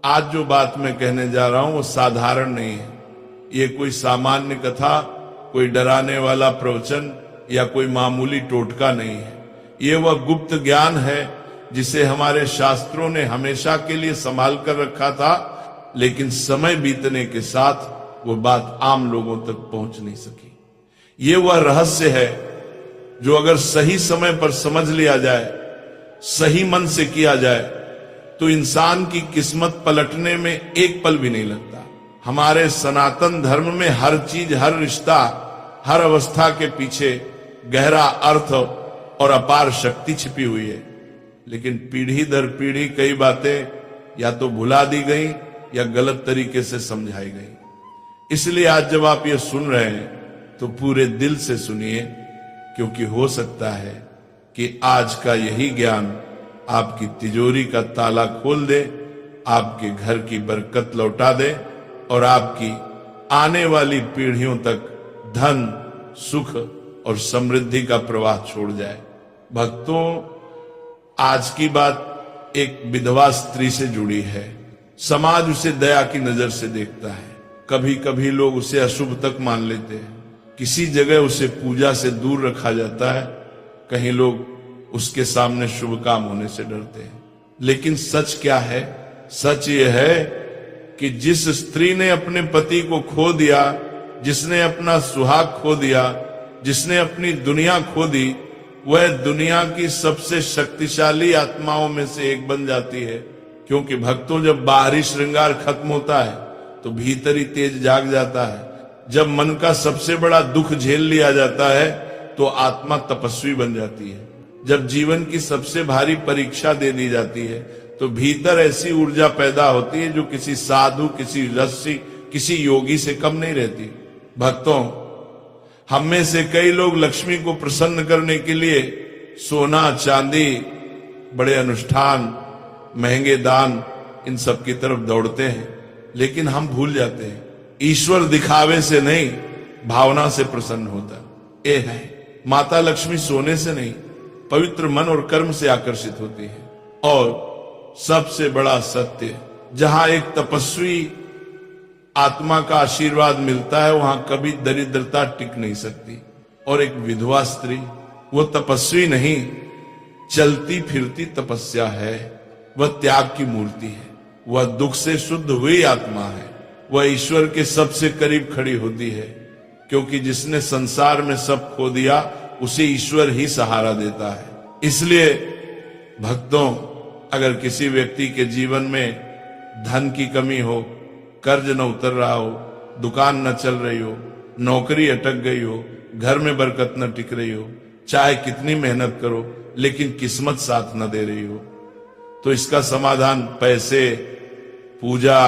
आज जो बात मैं कहने जा रहा हूं वो साधारण नहीं है। ये कोई सामान्य कथा, कोई डराने वाला प्रवचन या कोई मामूली टोटका नहीं है। ये वह गुप्त ज्ञान है जिसे हमारे शास्त्रों ने हमेशा के लिए संभाल कर रखा था, लेकिन समय बीतने के साथ वो बात आम लोगों तक पहुंच नहीं सकी। ये वह रहस्य है जो अगर सही समय पर समझ लिया जाए, सही मन से किया जाए, तो इंसान की किस्मत पलटने में एक पल भी नहीं लगता। हमारे सनातन धर्म में हर चीज, हर रिश्ता, हर अवस्था के पीछे गहरा अर्थ और अपार शक्ति छिपी हुई है, लेकिन पीढ़ी दर पीढ़ी कई बातें या तो भुला दी गई या गलत तरीके से समझाई गई। इसलिए आज जब आप ये सुन रहे हैं तो पूरे दिल से सुनिए, क्योंकि हो सकता है कि आज का यही ज्ञान आपकी तिजोरी का ताला खोल दे, आपके घर की बरकत लौटा दे और आपकी आने वाली पीढ़ियों तक धन, सुख और समृद्धि का प्रवाह छोड़ जाए। भक्तों, आज की बात एक विधवा स्त्री से जुड़ी है। समाज उसे दया की नजर से देखता है। कभी कभी लोग उसे अशुभ तक मान लेते हैं। किसी जगह उसे पूजा से दूर रखा जाता है, कहीं लोग उसके सामने शुभ काम होने से डरते हैं। लेकिन सच क्या है? सच ये है कि जिस स्त्री ने अपने पति को खो दिया, जिसने अपना सुहाग खो दिया, जिसने अपनी दुनिया खो दी, वह दुनिया की सबसे शक्तिशाली आत्माओं में से एक बन जाती है। क्योंकि भक्तों, जब बाहरी श्रृंगार खत्म होता है तो भीतरी तेज जाग जाता है। जब मन का सबसे बड़ा दुख झेल लिया जाता है तो आत्मा तपस्वी बन जाती है। जब जीवन की सबसे भारी परीक्षा दे दी जाती है तो भीतर ऐसी ऊर्जा पैदा होती है जो किसी साधु, किसी ऋषि, किसी योगी से कम नहीं रहती। भक्तों, हम में से कई लोग लक्ष्मी को प्रसन्न करने के लिए सोना, चांदी, बड़े अनुष्ठान, महंगे दान, इन सब की तरफ दौड़ते हैं, लेकिन हम भूल जाते हैं ईश्वर दिखावे से नहीं, भावना से प्रसन्न होता है। ये है, माता लक्ष्मी सोने से नहीं, पवित्र मन और कर्म से आकर्षित होती है। और सबसे बड़ा सत्य, जहां एक तपस्वी आत्मा का आशीर्वाद मिलता है वहां कभी दरिद्रता टिक नहीं सकती। और एक विधवा स्त्री, वो तपस्वी नहीं, चलती फिरती तपस्या है। वह त्याग की मूर्ति है, वह दुख से शुद्ध हुई आत्मा है। वह ईश्वर के सबसे करीब खड़ी होती है, क्योंकि जिसने संसार में सब खो दिया उसे ईश्वर ही सहारा देता है। इसलिए भक्तों, अगर किसी व्यक्ति के जीवन में धन की कमी हो, कर्ज न उतर रहा हो, दुकान न चल रही हो, नौकरी अटक गई हो, घर में बरकत न टिक रही हो, चाहे कितनी मेहनत करो लेकिन किस्मत साथ न दे रही हो, तो इसका समाधान पैसे, पूजा,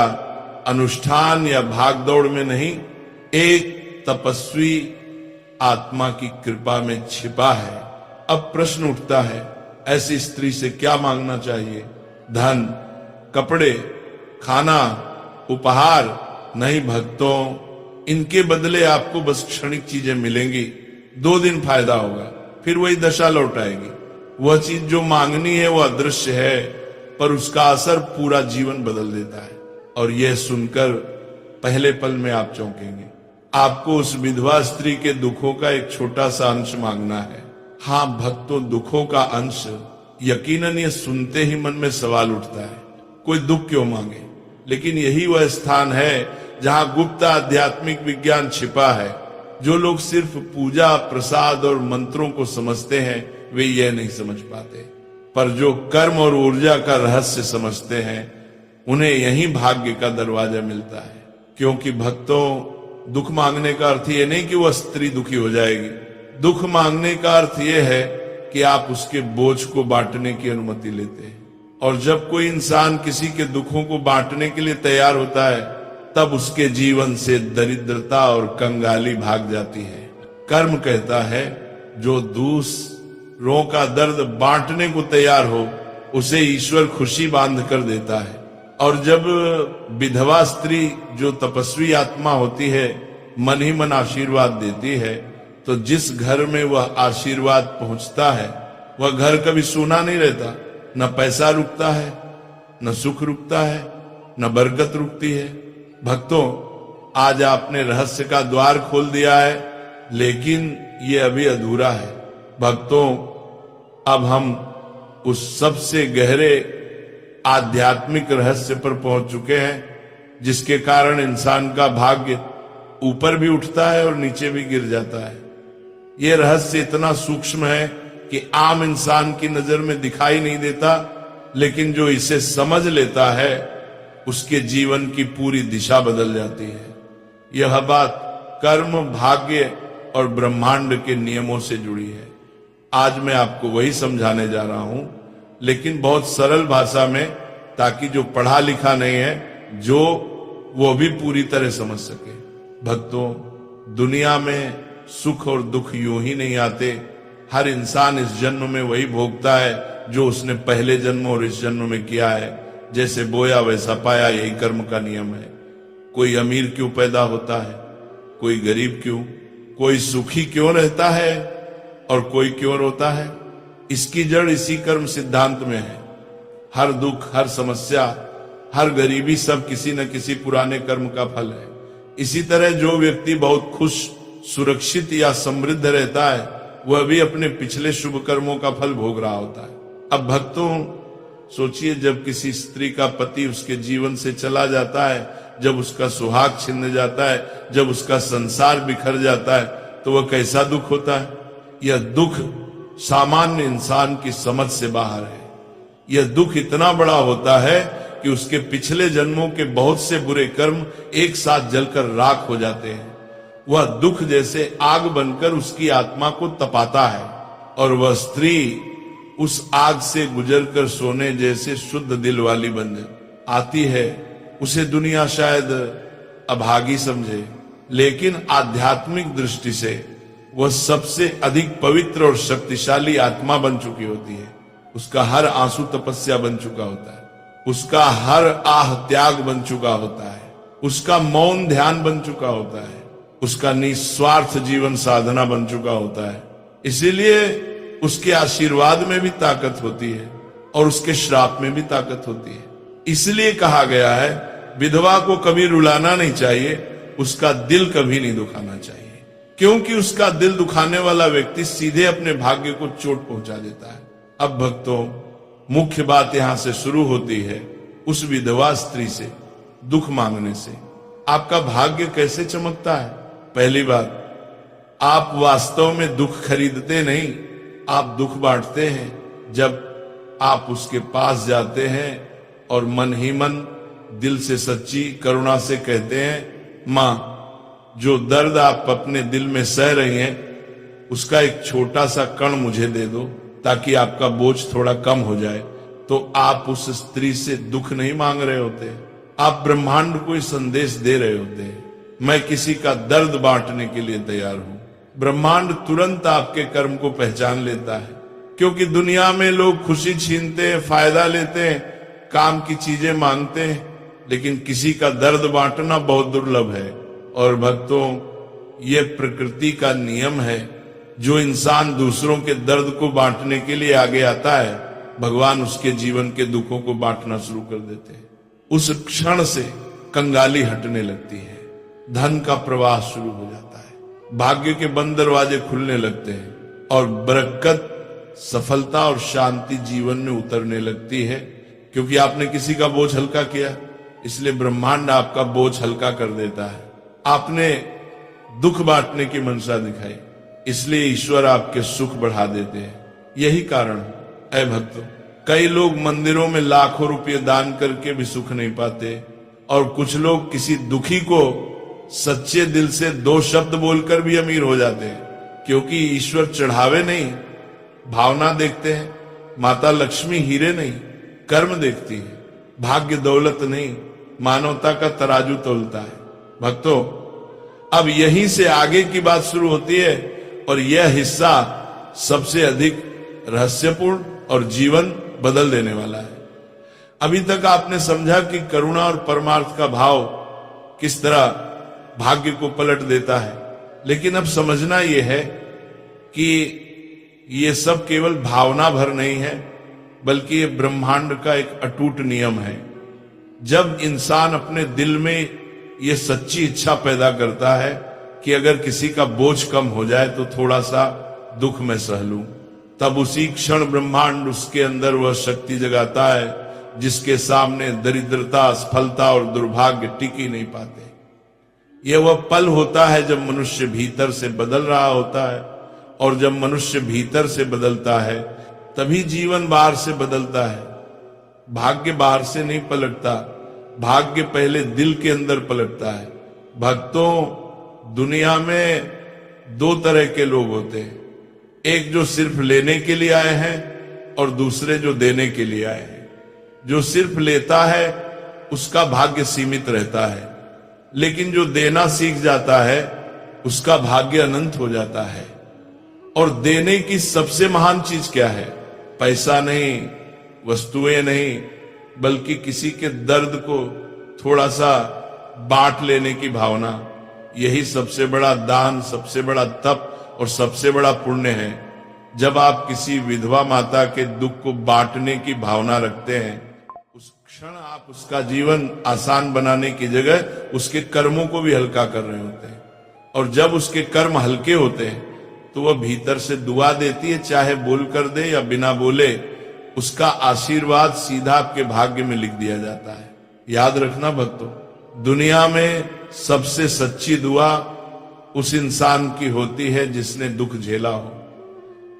अनुष्ठान या भागदौड़ में नहीं, एक तपस्वी आत्मा की कृपा में छिपा है। अब प्रश्न उठता है, ऐसी स्त्री से क्या मांगना चाहिए? धन, कपड़े, खाना, उपहार? नहीं भक्तों, इनके बदले आपको बस क्षणिक चीजें मिलेंगी। 2 दिन फायदा होगा, फिर वही दशा लौट आएगी। वह चीज जो मांगनी है वो अदृश्य है, पर उसका असर पूरा जीवन बदल देता है। और यह सुनकर पहले पल में आप चौंकेंगे। आपको उस विधवा स्त्री के दुखों का एक छोटा सा अंश मांगना है। हाँ भक्तों, दुखों का अंश। यकीनन ये सुनते ही मन में सवाल उठता है, कोई दुख क्यों मांगे? लेकिन यही वह स्थान है जहां गुप्त आध्यात्मिक विज्ञान छिपा है। जो लोग सिर्फ पूजा, प्रसाद और मंत्रों को समझते हैं वे यह नहीं समझ पाते, पर जो कर्म और ऊर्जा का रहस्य समझते हैं उन्हें यही भाग्य का दरवाजा मिलता है। क्योंकि भक्तों, दुख मांगने का अर्थ ये नहीं कि वह स्त्री दुखी हो जाएगी। दुख मांगने का अर्थ यह है कि आप उसके बोझ को बांटने की अनुमति लेते हैं। और जब कोई इंसान किसी के दुखों को बांटने के लिए तैयार होता है तब उसके जीवन से दरिद्रता और कंगाली भाग जाती है। कर्म कहता है, जो दूसरों का दर्द बांटने को तैयार हो उसे ईश्वर खुशी बांध कर देता है। और जब विधवा स्त्री, जो तपस्वी आत्मा होती है, मन ही मन आशीर्वाद देती है, तो जिस घर में वह आशीर्वाद पहुंचता है वह घर कभी सूना नहीं रहता। न पैसा रुकता है, न सुख रुकता है, न बरकत रुकती है। भक्तों, आज आपने रहस्य का द्वार खोल दिया है, लेकिन ये अभी अधूरा है। भक्तों, अब हम उस सबसे गहरे आध्यात्मिक रहस्य पर पहुंच चुके हैं, जिसके कारण इंसान का भाग्य ऊपर भी उठता है और नीचे भी गिर जाता है। यह रहस्य इतना सूक्ष्म है कि आम इंसान की नजर में दिखाई नहीं देता, लेकिन जो इसे समझ लेता है उसके जीवन की पूरी दिशा बदल जाती है। यह बात कर्म, भाग्य और ब्रह्मांड के नियमों से जुड़ी है। आज मैं आपको वही समझाने जा रहा हूं, लेकिन बहुत सरल भाषा में, ताकि जो पढ़ा लिखा नहीं है जो वो भी पूरी तरह समझ सके। भक्तों, दुनिया में सुख और दुख यूं ही नहीं आते। हर इंसान इस जन्म में वही भोगता है जो उसने पहले जन्म और इस जन्म में किया है। जैसे बोया वैसा पाया, यही कर्म का नियम है। कोई अमीर क्यों पैदा होता है, कोई गरीब क्यों, कोई सुखी क्यों रहता है और कोई क्यों रोता है, इसकी जड़ इसी कर्म सिद्धांत में है। हर दुख, हर समस्या, हर गरीबी सब किसी न किसी पुराने कर्म का फल है। इसी तरह जो व्यक्ति बहुत खुश, सुरक्षित या समृद्ध रहता है, वह भी अपने पिछले शुभ कर्मों का फल भोग रहा होता है। अब भक्तों, सोचिए, जब किसी स्त्री का पति उसके जीवन से चला जाता है, जब उसका सुहाग छिन्न जाता है, जब उसका संसार बिखर जाता है, तो वह कैसा दुख होता है। यह दुख सामान्य इंसान की समझ से बाहर है। यह दुख इतना बड़ा होता है कि उसके पिछले जन्मों के बहुत से बुरे कर्म एक साथ जलकर राख हो जाते हैं। वह दुख जैसे आग बनकर उसकी आत्मा को तपाता है, और वह स्त्री उस आग से गुजरकर सोने जैसे शुद्ध दिल वाली बन आती है। उसे दुनिया शायद अभागी समझे, लेकिन आध्यात्मिक दृष्टि से वह सबसे अधिक पवित्र और शक्तिशाली आत्मा बन चुकी होती है। उसका हर आंसू तपस्या बन चुका होता है, उसका हर आह त्याग बन चुका होता है, उसका मौन ध्यान बन चुका होता है, उसका निस्वार्थ जीवन साधना बन चुका होता है। इसीलिए उसके आशीर्वाद में भी ताकत होती है और उसके श्राप में भी ताकत होती है। इसलिए कहा गया है, विधवा को कभी रुलाना नहीं चाहिए, उसका दिल कभी नहीं दुखाना चाहिए, क्योंकि उसका दिल दुखाने वाला व्यक्ति सीधे अपने भाग्य को चोट पहुंचा देता है। अब भक्तों, मुख्य बात यहां से शुरू होती है उस विधवा स्त्री से दुख मांगने से। आपका भाग्य कैसे चमकता है? पहली बात, आप वास्तव में दुख खरीदते नहीं, आप दुख बांटते हैं। जब आप उसके पास जाते हैं और मन ही मन दिल से सच्ची करुणा से कहते हैं, मां, जो दर्द आप अपने दिल में सह रही हैं, उसका एक छोटा सा कण मुझे दे दो, ताकि आपका बोझ थोड़ा कम हो जाए, तो आप उस स्त्री से दुख नहीं मांग रहे होते, आप ब्रह्मांड को ही संदेश दे रहे होते हैं, मैं किसी का दर्द बांटने के लिए तैयार हूं। ब्रह्मांड तुरंत आपके कर्म को पहचान लेता है, क्योंकि दुनिया में लोग खुशी छीनते हैं, फायदा लेते हैं, काम की चीजें मांगते हैं, लेकिन किसी का दर्द बांटना बहुत दुर्लभ है। और भक्तों, ये प्रकृति का नियम है। जो इंसान दूसरों के दर्द को बांटने के लिए आगे आता है, भगवान उसके जीवन के दुखों को बांटना शुरू कर देते हैं। उस क्षण से कंगाली हटने लगती है, धन का प्रवाह शुरू हो जाता है, भाग्य के बंद दरवाजे खुलने लगते हैं, और बरकत, सफलता और शांति जीवन में उतरने लगती है। क्योंकि आपने किसी का बोझ हल्का किया, इसलिए ब्रह्मांड आपका बोझ हल्का कर देता है। आपने दुख बांटने की मंशा दिखाई, इसलिए ईश्वर आपके सुख बढ़ा देते हैं। यही कारण है भक्तों, कई लोग मंदिरों में लाखों रुपए दान करके भी सुख नहीं पाते, और कुछ लोग किसी दुखी को सच्चे दिल से 2 शब्द बोलकर भी अमीर हो जाते हैं। क्योंकि ईश्वर चढ़ावे नहीं, भावना देखते हैं। माता लक्ष्मी हीरे नहीं, कर्म देखती है। भाग्य दौलत नहीं, मानवता का तराजू तोलता है। भक्तों, अब यहीं से आगे की बात शुरू होती है, और यह हिस्सा सबसे अधिक रहस्यपूर्ण और जीवन बदल देने वाला है। अभी तक आपने समझा कि करुणा और परमार्थ का भाव किस तरह भाग्य को पलट देता है, लेकिन अब समझना यह है कि यह सब केवल भावना भर नहीं है, बल्कि यह ब्रह्मांड का एक अटूट नियम है। जब इंसान अपने दिल में ये सच्ची इच्छा पैदा करता है कि अगर किसी का बोझ कम हो जाए तो थोड़ा सा दुख मैं सह लूं, तब उसी क्षण ब्रह्मांड उसके अंदर वह शक्ति जगाता है जिसके सामने दरिद्रता, असफलता और दुर्भाग्य टिक ही नहीं पाते। यह वह पल होता है जब मनुष्य भीतर से बदल रहा होता है, और जब मनुष्य भीतर से बदलता है तभी जीवन बाहर से बदलता है। भाग्य बाहर से नहीं पलटता, भाग्य पहले दिल के अंदर पलटता है। भक्तों, दुनिया में दो तरह के लोग होते हैं, एक जो सिर्फ लेने के लिए आए हैं और दूसरे जो देने के लिए आए हैं। जो सिर्फ लेता है उसका भाग्य सीमित रहता है, लेकिन जो देना सीख जाता है उसका भाग्य अनंत हो जाता है। और देने की सबसे महान चीज क्या है? पैसा नहीं, वस्तुएं नहीं, बल्कि किसी के दर्द को थोड़ा सा बांट लेने की भावना। यही सबसे बड़ा दान, सबसे बड़ा तप और सबसे बड़ा पुण्य है। जब आप किसी विधवा माता के दुख को बांटने की भावना रखते हैं, उस क्षण आप उसका जीवन आसान बनाने की जगह उसके कर्मों को भी हल्का कर रहे होते हैं। और जब उसके कर्म हल्के होते हैं तो वह भीतर से दुआ देती है, चाहे बोल कर दे या बिना बोले, उसका आशीर्वाद सीधा आपके भाग्य में लिख दिया जाता है। याद रखना भक्तों, दुनिया में सबसे सच्ची दुआ उस इंसान की होती है जिसने दुख झेला हो,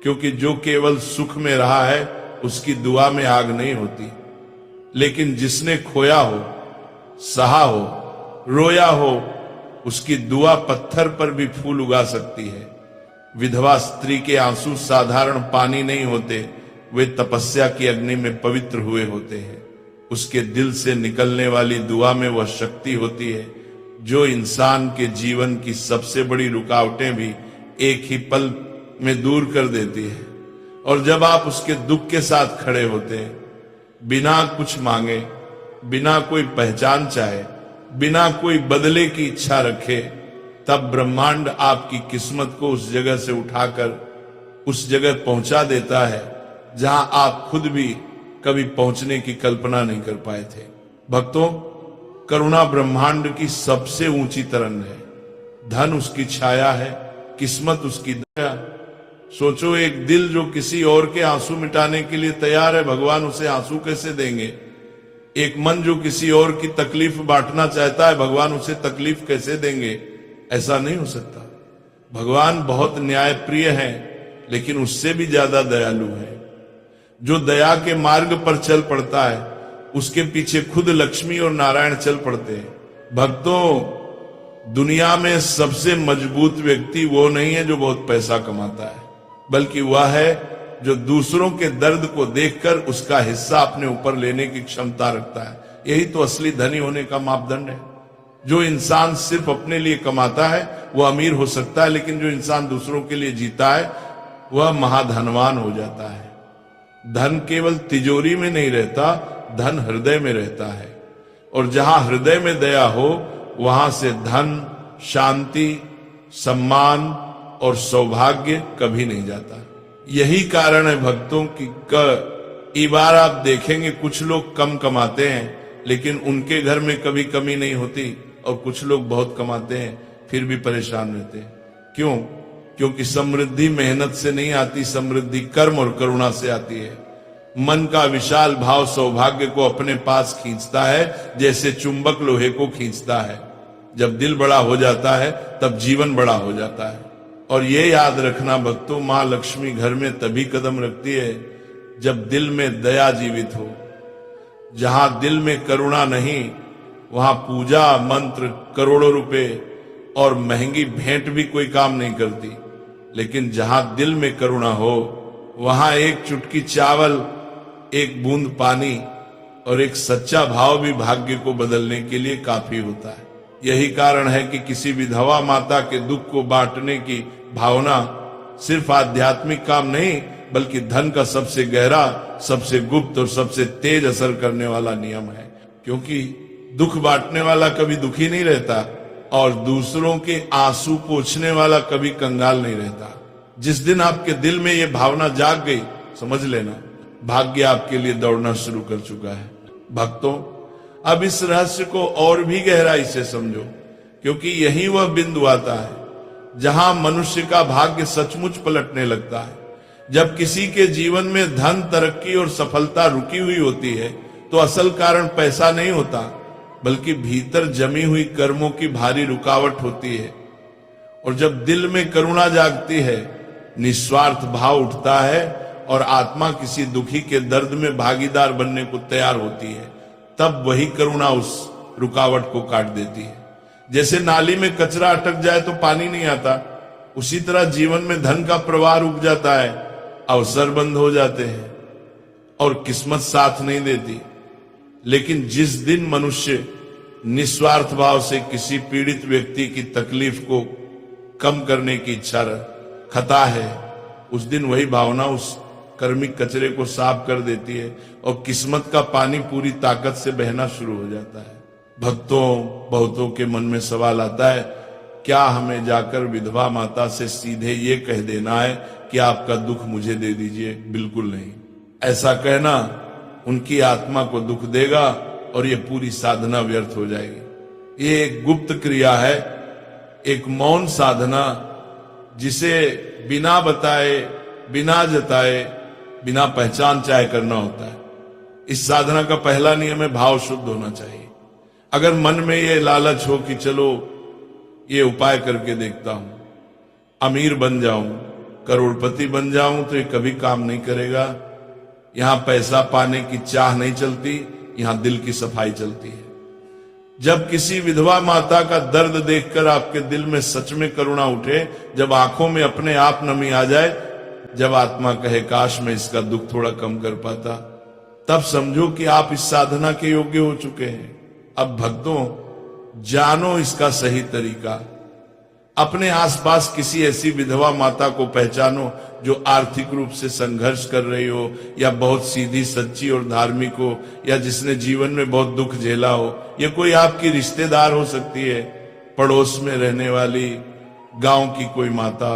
क्योंकि जो केवल सुख में रहा है उसकी दुआ में आग नहीं होती। लेकिन जिसने खोया हो, सहा हो, रोया हो, उसकी दुआ पत्थर पर भी फूल उगा सकती है। विधवा स्त्री के आंसू साधारण पानी नहीं होते, वे तपस्या की अग्नि में पवित्र हुए होते हैं। उसके दिल से निकलने वाली दुआ में वह शक्ति होती है जो इंसान के जीवन की सबसे बड़ी रुकावटें भी एक ही पल में दूर कर देती है। और जब आप उसके दुख के साथ खड़े होते हैं, बिना कुछ मांगे, बिना कोई पहचान चाहे, बिना कोई बदले की इच्छा रखे, तब ब्रह्मांड आपकी किस्मत को उस जगह से उठाकर उस जगह पहुंचा देता है जहां आप खुद भी कभी पहुंचने की कल्पना नहीं कर पाए थे। भक्तों, करुणा ब्रह्मांड की सबसे ऊंची तरंग है। धन उसकी छाया है, किस्मत उसकी दया। सोचो, एक दिल जो किसी और के आंसू मिटाने के लिए तैयार है, भगवान उसे आंसू कैसे देंगे? एक मन जो किसी और की तकलीफ बांटना चाहता है, भगवान उसे तकलीफ कैसे देंगे? ऐसा नहीं हो सकता। भगवान बहुत न्यायप्रिय है, लेकिन उससे भी ज्यादा दयालु है। जो दया के मार्ग पर चल पड़ता है, उसके पीछे खुद लक्ष्मी और नारायण चल पड़ते हैं। भक्तों, दुनिया में सबसे मजबूत व्यक्ति वो नहीं है जो बहुत पैसा कमाता है, बल्कि वह है जो दूसरों के दर्द को देखकर उसका हिस्सा अपने ऊपर लेने की क्षमता रखता है। यही तो असली धनी होने का मापदंड है। जो इंसान सिर्फ अपने लिए कमाता है वह अमीर हो सकता है, लेकिन जो इंसान दूसरों के लिए जीता है वह महाधनवान हो जाता है। धन केवल तिजोरी में नहीं रहता, धन हृदय में रहता है। और जहां हृदय में दया हो, वहां से धन, शांति, सम्मान और सौभाग्य कभी नहीं जाता। यही कारण है भक्तों की कई बार आप देखेंगे कुछ लोग कम कमाते हैं लेकिन उनके घर में कभी कमी नहीं होती, और कुछ लोग बहुत कमाते हैं फिर भी परेशान रहते हैं। क्यों? क्योंकि समृद्धि मेहनत से नहीं आती, समृद्धि कर्म और करुणा से आती है। मन का विशाल भाव सौभाग्य को अपने पास खींचता है, जैसे चुंबक लोहे को खींचता है। जब दिल बड़ा हो जाता है तब जीवन बड़ा हो जाता है। और ये याद रखना भक्तों, माँ लक्ष्मी घर में तभी कदम रखती है जब दिल में दया जीवित हो। जहां दिल में करुणा नहीं, वहां पूजा, मंत्र, करोड़ों रुपए और महंगी भेंट भी कोई काम नहीं करती। लेकिन जहां दिल में करुणा हो, वहां एक चुटकी चावल, एक बूंद पानी और एक सच्चा भाव भी भाग्य को बदलने के लिए काफी होता है। यही कारण है कि किसी विधवा माता के दुख को बांटने की भावना सिर्फ आध्यात्मिक काम नहीं, बल्कि धन का सबसे गहरा, सबसे गुप्त और सबसे तेज असर करने वाला नियम है। क्योंकि दुख बांटने वाला कभी दुखी नहीं रहता, और दूसरों के आंसू पोंछने वाला कभी कंगाल नहीं रहता। जिस दिन आपके दिल में ये भावना जाग गई, समझ लेना भाग्य आपके लिए दौड़ना शुरू कर चुका है। भक्तों, अब इस रहस्य को और भी गहराई से समझो, क्योंकि यही वह बिंदु आता है जहां मनुष्य का भाग्य सचमुच पलटने लगता है। जब किसी के जीवन में धन, तरक्की और सफलता रुकी हुई होती है तो असल कारण पैसा नहीं होता, बल्कि भीतर जमी हुई कर्मों की भारी रुकावट होती है। और जब दिल में करुणा जागती है, निस्वार्थ भाव उठता है और आत्मा किसी दुखी के दर्द में भागीदार बनने को तैयार होती है, तब वही करुणा उस रुकावट को काट देती है। जैसे नाली में कचरा अटक जाए तो पानी नहीं आता, उसी तरह जीवन में धन का प्रवाह रुक जाता है, अवसर बंद हो जाते हैं और किस्मत साथ नहीं देती। लेकिन जिस दिन मनुष्य निस्वार्थ भाव से किसी पीड़ित व्यक्ति की तकलीफ को कम करने की इच्छा रखता है, उस दिन वही भावना उस कर्मिक कचरे को साफ कर देती है और किस्मत का पानी पूरी ताकत से बहना शुरू हो जाता है। बहुतों के मन में सवाल आता है, क्या हमें जाकर विधवा माता से सीधे ये कह देना है कि आपका दुख मुझे दे दीजिए? बिल्कुल नहीं। ऐसा कहना उनकी आत्मा को दुख देगा और ये पूरी साधना व्यर्थ हो जाएगी। ये एक गुप्त क्रिया है, एक मौन साधना, जिसे बिना बताए, बिना जताए, बिना पहचान चाहे करना होता है। इस साधना का पहला नियम है भाव शुद्ध होना चाहिए। अगर मन में ये लालच हो कि चलो ये उपाय करके देखता हूं, अमीर बन जाऊं, करोड़पति बन जाऊं, तो ये कभी काम नहीं करेगा। यहां पैसा पाने की चाह नहीं चलती, यहां दिल की सफाई चलती है। जब किसी विधवा माता का दर्द देखकर आपके दिल में सच में करुणा उठे, जब आंखों में अपने आप नमी आ जाए, जब आत्मा कहे काश मैं इसका दुख थोड़ा कम कर पाता, तब समझो कि आप इस साधना के योग्य हो चुके हैं। अब भक्तों, जानो इसका सही तरीका। अपने आसपास किसी ऐसी विधवा माता को पहचानो जो आर्थिक रूप से संघर्ष कर रही हो, या बहुत सीधी सच्ची और धार्मिक हो, या जिसने जीवन में बहुत दुख झेला हो। ये कोई आपकी रिश्तेदार हो सकती है, पड़ोस में रहने वाली, गांव की कोई माता,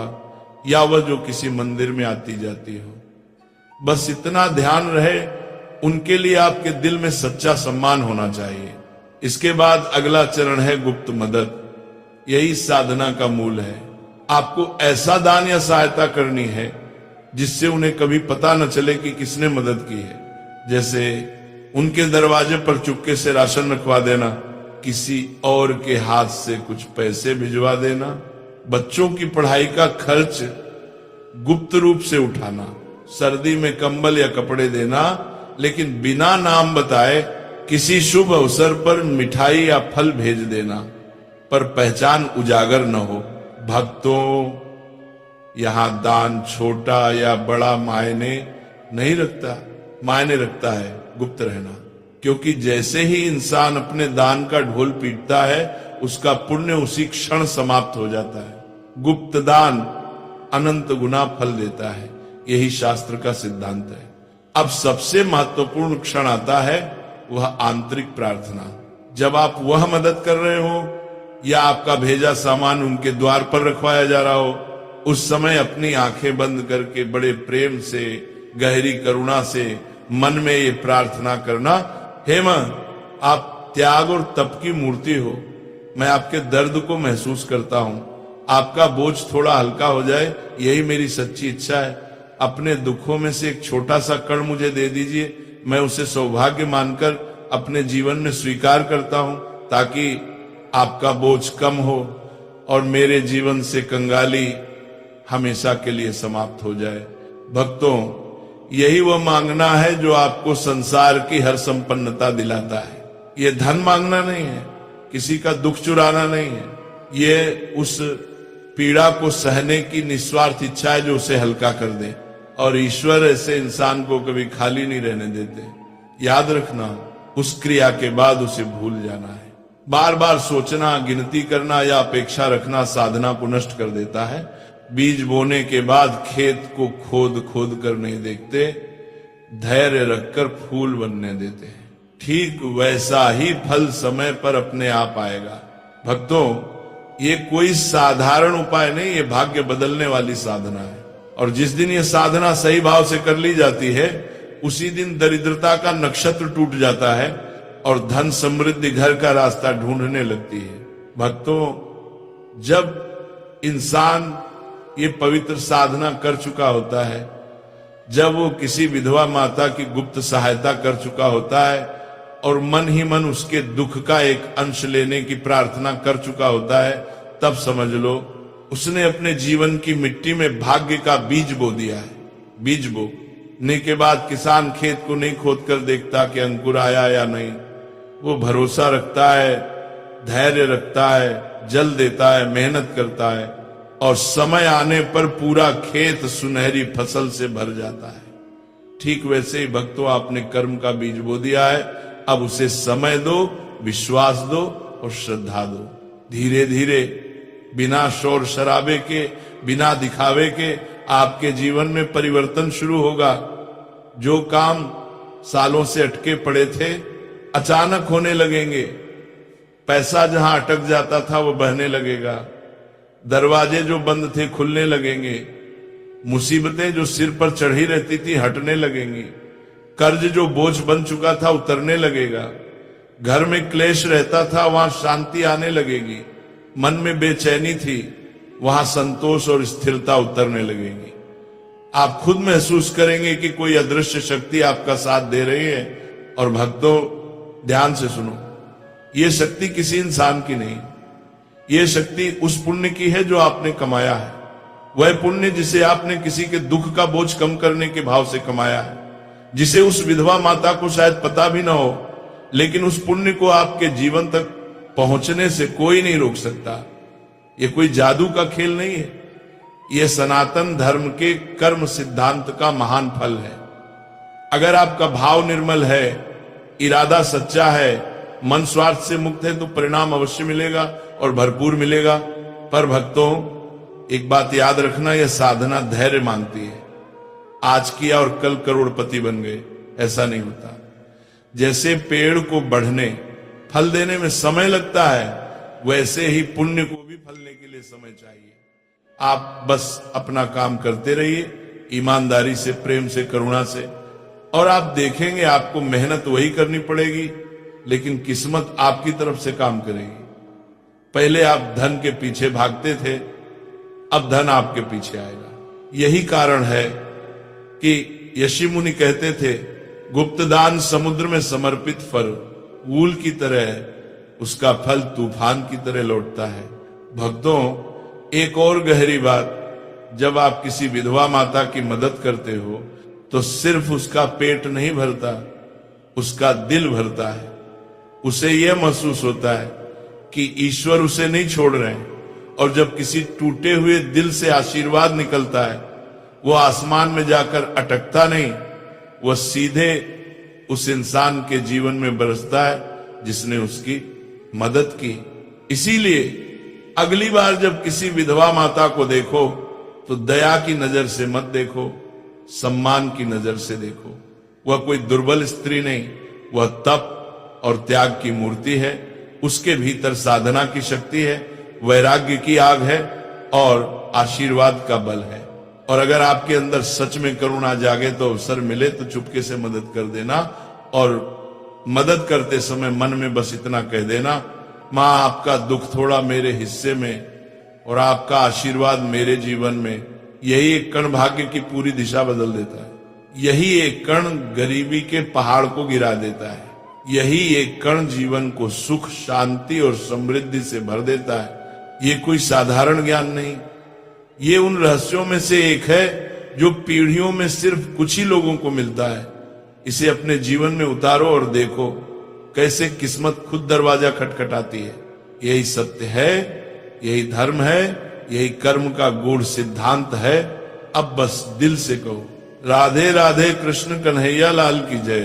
या वह जो किसी मंदिर में आती जाती हो। बस इतना ध्यान रहे, उनके लिए आपके दिल में सच्चा सम्मान होना चाहिए। इसके बाद अगला चरण है गुप्त मदद। यही साधना का मूल है। आपको ऐसा दान या सहायता करनी है जिससे उन्हें कभी पता न चले कि किसने मदद की है। जैसे उनके दरवाजे पर चुपके से राशन रखवा देना, किसी और के हाथ से कुछ पैसे भिजवा देना, बच्चों की पढ़ाई का खर्च गुप्त रूप से उठाना, सर्दी में कंबल या कपड़े देना, लेकिन बिना नाम बताए किसी शुभ अवसर पर मिठाई या फल भेज देना, पर पहचान उजागर न हो। भक्तों, यहां दान छोटा या बड़ा मायने नहीं रखता, मायने रखता है गुप्त रहना। क्योंकि जैसे ही इंसान अपने दान का ढोल पीटता है, उसका पुण्य उसी क्षण समाप्त हो जाता है। गुप्त दान अनंत गुना फल देता है, यही शास्त्र का सिद्धांत है। अब सबसे महत्वपूर्ण क्षण आता है, वह आंतरिक प्रार्थना। जब आप वह मदद कर रहे हो या आपका भेजा सामान उनके द्वार पर रखवाया जा रहा हो, उस समय अपनी आंखें बंद करके बड़े प्रेम से, गहरी करुणा से मन में ये प्रार्थना करना, हे मां, आप त्याग और तप की मूर्ति हो, मैं आपके दर्द को महसूस करता हूं, आपका बोझ थोड़ा हल्का हो जाए, यही मेरी सच्ची इच्छा है। अपने दुखों में से एक छोटा सा कण मुझे दे दीजिए, मैं उसे सौभाग्य मानकर अपने जीवन में स्वीकार करता हूं, ताकि आपका बोझ कम हो और मेरे जीवन से कंगाली हमेशा के लिए समाप्त हो जाए। भक्तों, यही वह मांगना है जो आपको संसार की हर संपन्नता दिलाता है। ये धन मांगना नहीं है, किसी का दुख चुराना नहीं है, ये उस पीड़ा को सहने की निस्वार्थ इच्छा है जो उसे हल्का कर दे। और ईश्वर ऐसे इंसान को कभी खाली नहीं रहने देते। याद रखना, उस क्रिया के बाद उसे भूल जाना है। बार बार सोचना, गिनती करना या अपेक्षा रखना साधना को नष्ट कर देता है। बीज बोने के बाद खेत को खोद खोद कर नहीं देखते, धैर्य रखकर फूल बनने देते हैं। ठीक वैसा ही फल समय पर अपने आप आएगा। भक्तों, ये कोई साधारण उपाय नहीं, ये भाग्य बदलने वाली साधना है। और जिस दिन ये साधना सही भाव से कर ली जाती है, उसी दिन दरिद्रता का नक्षत्र टूट जाता है और धन समृद्धि घर का रास्ता ढूंढने लगती है। भक्तों, जब इंसान ये पवित्र साधना कर चुका होता है, जब वो किसी विधवा माता की गुप्त सहायता कर चुका होता है और मन ही मन उसके दुख का एक अंश लेने की प्रार्थना कर चुका होता है, तब समझ लो उसने अपने जीवन की मिट्टी में भाग्य का बीज बो दिया है। बीज बोने के बाद किसान खेत को नहीं खोद कर देखता कि अंकुर आया या नहीं। वो भरोसा रखता है, धैर्य रखता है, जल देता है, मेहनत करता है और समय आने पर पूरा खेत सुनहरी फसल से भर जाता है। ठीक वैसे ही भक्तों, आपने कर्म का बीज बो दिया है, अब उसे समय दो, विश्वास दो और श्रद्धा दो। धीरे धीरे, बिना शोर शराबे के, बिना दिखावे के आपके जीवन में परिवर्तन शुरू होगा। जो काम सालों से अटके पड़े थे अचानक होने लगेंगे। पैसा जहां अटक जाता था वो बहने लगेगा। दरवाजे जो बंद थे खुलने लगेंगे। मुसीबतें जो सिर पर चढ़ी रहती थी हटने लगेंगी। कर्ज जो बोझ बन चुका था उतरने लगेगा। घर में क्लेश रहता था वहां शांति आने लगेगी। मन में बेचैनी थी वहां संतोष और स्थिरता उतरने लगेगी। आप खुद महसूस करेंगे कि कोई अदृश्य शक्ति आपका साथ दे रही है। और भक्तों, ध्यान से सुनो, ये शक्ति किसी इंसान की नहीं, ये शक्ति उस पुण्य की है जो आपने कमाया है। वह पुण्य जिसे आपने किसी के दुख का बोझ कम करने के भाव से कमाया है, जिसे उस विधवा माता को शायद पता भी ना हो, लेकिन उस पुण्य को आपके जीवन तक पहुंचने से कोई नहीं रोक सकता। ये कोई जादू का खेल नहीं है, यह सनातन धर्म के कर्म सिद्धांत का महान फल है। अगर आपका भाव निर्मल है, इरादा सच्चा है, मन स्वार्थ से मुक्त है, तो परिणाम अवश्य मिलेगा और भरपूर मिलेगा। पर भक्तों, एक बात याद रखना, यह साधना धैर्य मांगती है। आज किया और कल करोड़पति बन गए, ऐसा नहीं होता। जैसे पेड़ को बढ़ने, फल देने में समय लगता है, वैसे ही पुण्य को भी फलने के लिए समय चाहिए। आप बस अपना काम करते रहिए, ईमानदारी से, प्रेम से, करुणा से, और आप देखेंगे आपको मेहनत वही करनी पड़ेगी, लेकिन किस्मत आपकी तरफ से काम करेगी। पहले आप धन के पीछे भागते थे, अब धन आपके पीछे आएगा। यही कारण है कि यशी मुनि कहते थे, गुप्त दान समुद्र में समर्पित फल, वूल की तरह उसका फल तूफान की तरह लौटता है। भक्तों, एक और गहरी बात, जब आप किसी विधवा माता की मदद करते हो तो सिर्फ उसका पेट नहीं भरता, उसका दिल भरता है। उसे यह महसूस होता है कि ईश्वर उसे नहीं छोड़ रहे हैं। और जब किसी टूटे हुए दिल से आशीर्वाद निकलता है, वो आसमान में जाकर अटकता नहीं, वह सीधे उस इंसान के जीवन में बरसता है जिसने उसकी मदद की। इसीलिए अगली बार जब किसी विधवा माता को देखो तो दया की नजर से मत देखो, सम्मान की नजर से देखो। वह कोई दुर्बल स्त्री नहीं, वह तप और त्याग की मूर्ति है। उसके भीतर साधना की शक्ति है, वैराग्य की आग है और आशीर्वाद का बल है। और अगर आपके अंदर सच में करुणा जागे तो अवसर मिले तो चुपके से मदद कर देना, और मदद करते समय मन में बस इतना कह देना, मां आपका दुख थोड़ा मेरे हिस्से में और आपका आशीर्वाद मेरे जीवन में। यही एक कण भाग्य की पूरी दिशा बदल देता है। यही एक कण गरीबी के पहाड़ को गिरा देता है। यही एक कण जीवन को सुख, शांति और समृद्धि से भर देता है। ये कोई साधारण ज्ञान नहीं, ये उन रहस्यों में से एक है जो पीढ़ियों में सिर्फ कुछ ही लोगों को मिलता है। इसे अपने जीवन में उतारो और देखो कैसे किस्मत खुद दरवाजा खटखटाती है। यही सत्य है, यही धर्म है, यही कर्म का गूढ़ सिद्धांत है। अब बस दिल से कहो, राधे राधे, कृष्ण कन्हैया लाल की जय।